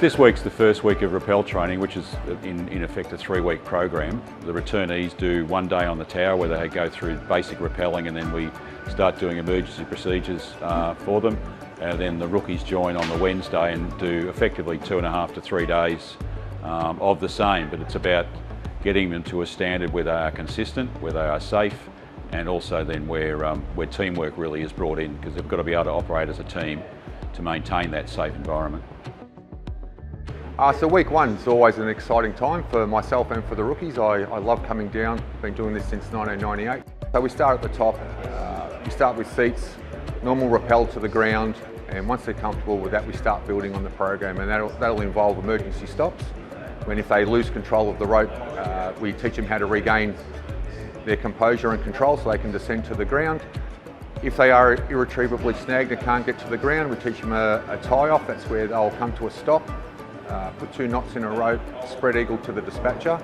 This week's the first week of rappel training, which is in effect a 3-week program. The returnees do 1 day on the tower where they go through basic rappelling, and then we start doing emergency procedures for them. And then the rookies join on the Wednesday and do effectively 2.5 to 3 days of the same, but it's about getting them to a standard where they are consistent, where they are safe, and also then where teamwork really is brought in, because they've got to be able to operate as a team to maintain that safe environment. So week one is always an exciting time for myself and for the rookies. I love coming down, been doing this since 1998. So we start at the top, we start with seats, normal rappel to the ground, and once they're comfortable with that we start building on the program, and that'll involve emergency stops. When if they lose control of the rope, we teach them how to regain their composure and control so they can descend to the ground. If they are irretrievably snagged and can't get to the ground, we teach them a tie-off. That's where they'll come to a stop, put 2 knots in a rope, spread eagle to the dispatcher,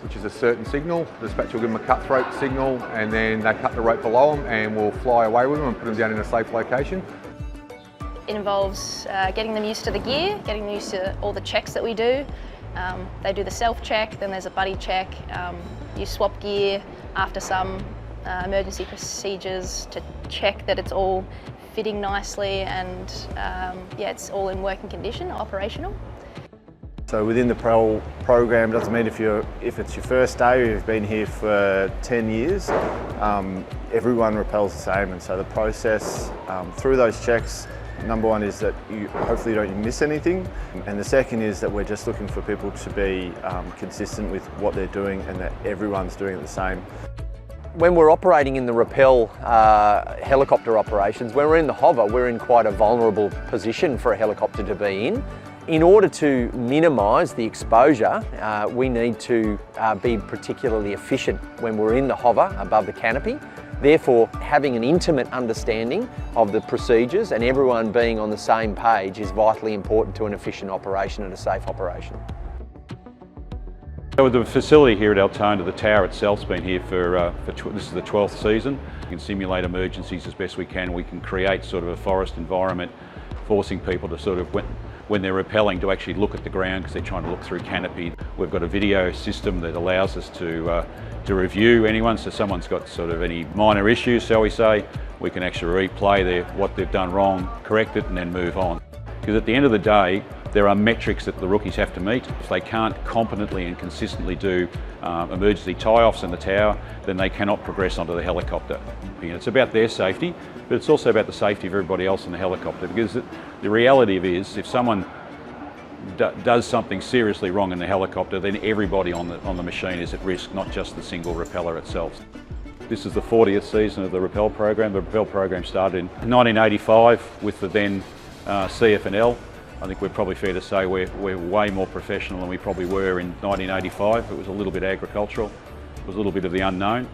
which is a certain signal. The dispatcher will give them a cutthroat signal, and then they cut the rope below them and we'll fly away with them and put them down in a safe location. It involves getting them used to the gear, getting them used to all the checks that we do. They do the self-check, then there's a buddy check. You swap gear after some emergency procedures to check that it's all fitting nicely, and yeah, it's all in working condition, operational. So within the program, doesn't mean if it's your first day or you've been here for 10 years, everyone rappels the same, and so the process through those checks, number one is that you hopefully don't miss anything, and the second is that we're just looking for people to be consistent with what they're doing and that everyone's doing it the same. When we're operating in the rappel helicopter operations, when we're in the hover, we're in quite a vulnerable position for a helicopter to be in. In order to minimise the exposure, we need to be particularly efficient when we're in the hover above the canopy. Therefore, having an intimate understanding of the procedures and everyone being on the same page is vitally important to an efficient operation and a safe operation. So the facility here at Altona, the tower itself's been here for this is the 12th season. We can simulate emergencies as best we can. We can create sort of a forest environment, forcing people to sort of, when they're rappelling, to actually look at the ground because they're trying to look through canopy. We've got a video system that allows us to review anyone, so someone's got sort of any minor issues, shall we say, we can actually replay what they've done wrong, correct it, and then move on. Because at the end of the day, there are metrics that the rookies have to meet. If they can't competently and consistently do emergency tie-offs in the tower, then they cannot progress onto the helicopter. It's about their safety, but it's also about the safety of everybody else in the helicopter, because the reality of it is, if someone does something seriously wrong in the helicopter, then everybody on the machine is at risk, not just the single rappeller itself. This is the 40th season of the rappel program. The rappel program started in 1985 with the then CF&L. I think we're probably fair to say we're way more professional than we probably were in 1985. It was a little bit agricultural. It was a little bit of the unknown.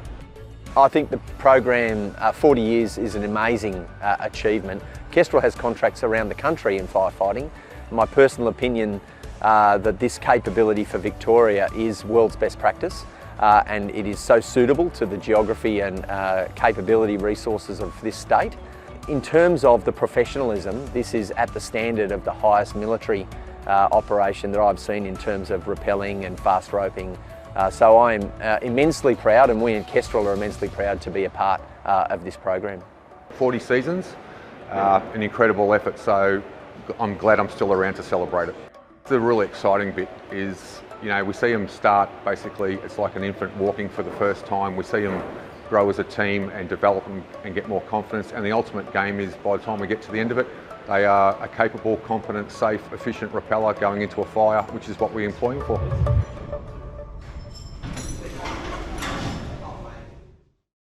I think the program, 40 years, is an amazing achievement. Kestrel has contracts around the country in firefighting. My personal opinion that this capability for Victoria is world's best practice, and it is so suitable to the geography and capability resources of this state. In terms of the professionalism, this is at the standard of the highest military operation that I've seen in terms of rappelling and fast roping. So I'm immensely proud, and we in Kestrel are immensely proud to be a part of this program. 40 seasons, an incredible effort, so I'm glad I'm still around to celebrate it. The really exciting bit is, you know, we see them start, basically, it's like an infant walking for the first time. We see them grow as a team and develop and get more confidence, and the ultimate game is, by the time we get to the end of it, they are a capable, competent, safe, efficient rappeller going into a fire, which is what we employ them for.